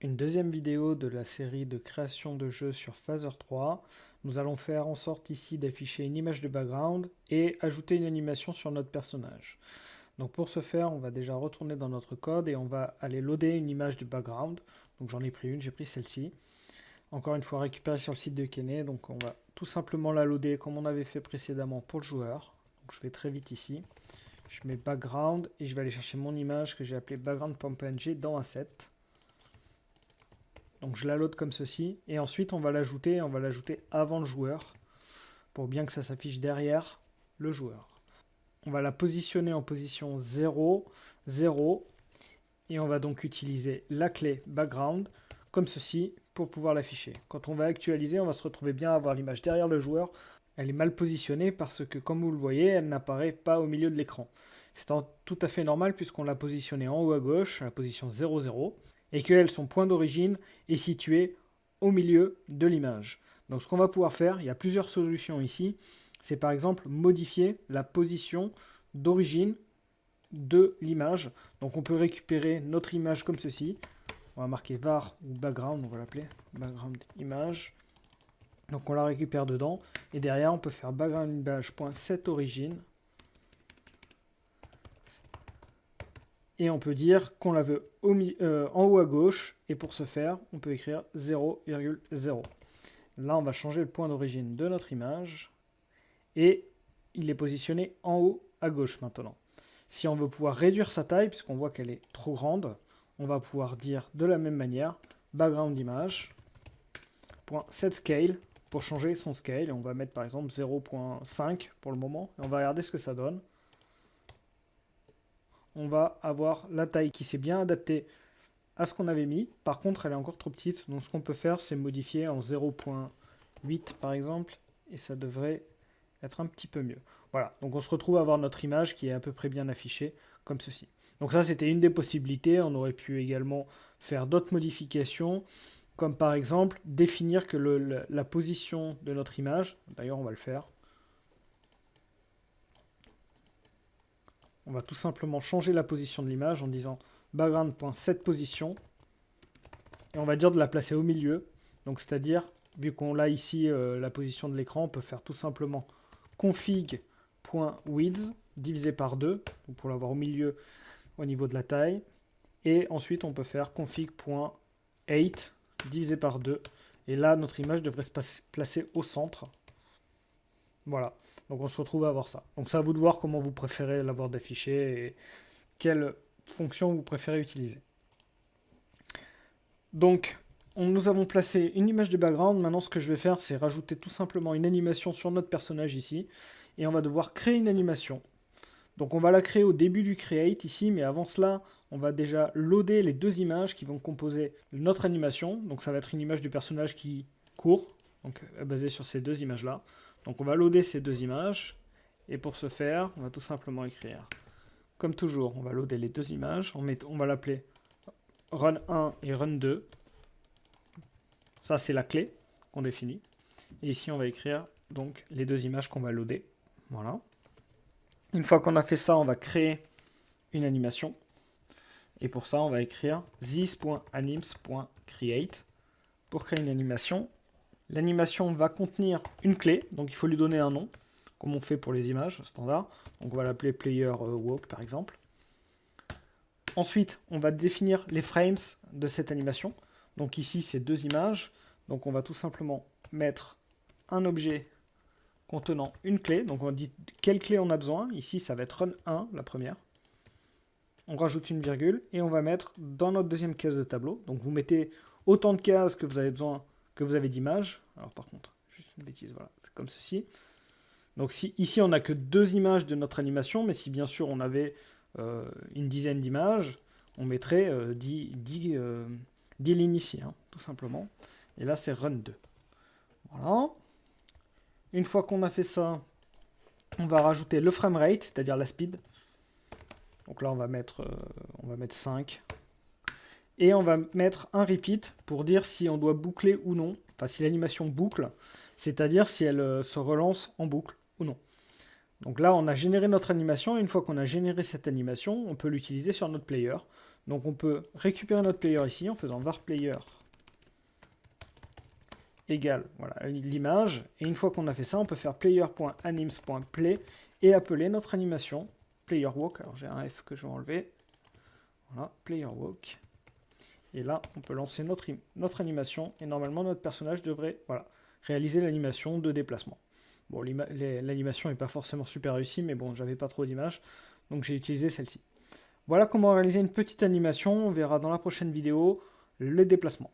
une deuxième vidéo de la série de création de jeux sur Phaser 3. Nous allons faire en sorte ici d'afficher une image de background et ajouter une animation sur notre personnage. Donc pour ce faire, on va déjà retourner dans notre code et on va aller loader une image de background. Donc j'en ai pris une, j'ai pris celle-ci. Encore une fois récupérée sur le site de Kene. Donc on va tout simplement la loader comme on avait fait précédemment pour le joueur. Donc je vais très vite ici. Je mets background et je vais aller chercher mon image que j'ai appelée background.png dans Asset. Donc je la load comme ceci et ensuite on va l'ajouter avant le joueur pour bien que ça s'affiche derrière le joueur. On va la positionner en position 0, 0 et on va donc utiliser la clé background comme ceci pour pouvoir l'afficher. Quand on va actualiser, on va se retrouver bien à avoir l'image derrière le joueur. Elle est mal positionnée parce que, comme vous le voyez, elle n'apparaît pas au milieu de l'écran. C'est tout à fait normal puisqu'on l'a positionnée en haut à gauche, à la position 0, 0, et que son point d'origine est situé au milieu de l'image. Donc ce qu'on va pouvoir faire, il y a plusieurs solutions ici, c'est par exemple modifier la position d'origine de l'image. Donc on peut récupérer notre image comme ceci. On va marquer var ou background, on va l'appeler background image. Donc on la récupère dedans et derrière on peut faire background image.setOrigine et on peut dire qu'on la veut en haut à gauche et pour ce faire on peut écrire 0,0. Là on va changer le point d'origine de notre image et il est positionné en haut à gauche maintenant. Si on veut pouvoir réduire sa taille puisqu'on voit qu'elle est trop grande, on va pouvoir dire de la même manière background image.setScale pour changer son scale. On va mettre par exemple 0.5 pour le moment et on va regarder ce que ça donne. On va avoir la taille qui s'est bien adaptée à ce qu'on avait mis. Par contre, elle est encore trop petite. Donc ce qu'on peut faire, c'est modifier en 0.8 par exemple et ça devrait être un petit peu mieux. Voilà, donc on se retrouve à avoir notre image qui est à peu près bien affichée comme ceci. Donc ça, c'était une des possibilités. On aurait pu également faire d'autres modifications, comme par exemple définir que la position de notre image, d'ailleurs on va le faire, on va tout simplement changer la position de l'image en disant background.setPosition et on va dire de la placer au milieu. Donc c'est-à-dire, vu qu'on a ici la position de l'écran, on peut faire tout simplement config.width divisé par 2 pour l'avoir au milieu au niveau de la taille. Et ensuite, on peut faire config.height divisé par 2. Et là, notre image devrait se placer au centre. Voilà. Donc, on se retrouve à avoir ça. Donc, c'est à vous de voir comment vous préférez l'avoir d'affiché et quelle fonction vous préférez utiliser. Donc, nous avons placé une image de background. Maintenant, ce que je vais faire, c'est rajouter tout simplement une animation sur notre personnage ici. Et on va devoir créer une animation. Donc on va la créer au début du create ici, mais avant cela, on va déjà loader les deux images qui vont composer notre animation. Donc ça va être une image du personnage qui court, donc basée sur ces deux images-là. Donc on va loader ces deux images, et pour ce faire, on va tout simplement écrire, comme toujours, on va loader les deux images, on va l'appeler run 1 et run 2. Ça c'est la clé qu'on définit. Et ici on va écrire donc les deux images qu'on va loader. Voilà. Une fois qu'on a fait ça, on va créer une animation. Et pour ça, on va écrire this.anims.create pour créer une animation. L'animation va contenir une clé, donc il faut lui donner un nom, comme on fait pour les images standard. Donc on va l'appeler player walk par exemple. Ensuite, on va définir les frames de cette animation. Donc ici, c'est deux images. Donc on va tout simplement mettre un objet contenant une clé, donc on dit quelle clé on a besoin, ici ça va être run 1, la première, on rajoute une virgule, et on va mettre dans notre deuxième case de tableau, donc vous mettez autant de cases que vous avez besoin, que vous avez d'images, alors par contre, juste une bêtise, voilà, c'est comme ceci, donc si, ici on n'a que deux images de notre animation, mais si bien sûr on avait une dizaine d'images, on mettrait 10 lignes ici, hein, tout simplement, et là c'est run 2, voilà. Une fois qu'on a fait ça, on va rajouter le framerate, c'est-à-dire la speed. Donc là, on va mettre 5. Et on va mettre un repeat pour dire si on doit boucler ou non. Enfin, si l'animation boucle, c'est-à-dire si elle se relance en boucle ou non. Donc là, on a généré notre animation. Et une fois qu'on a généré cette animation, on peut l'utiliser sur notre player. Donc on peut récupérer notre player ici en faisant var player égale voilà, l'image. Et une fois qu'on a fait ça, on peut faire player.anims.play et appeler notre animation player walk. Alors j'ai un F que je vais enlever. Voilà, player walk. Et là, on peut lancer notre animation et normalement notre personnage devrait voilà, réaliser l'animation de déplacement. Bon, l'animation n'est pas forcément super réussie, mais bon, j'avais pas trop d'images, donc j'ai utilisé celle-ci. Voilà comment réaliser une petite animation. On verra dans la prochaine vidéo le déplacement.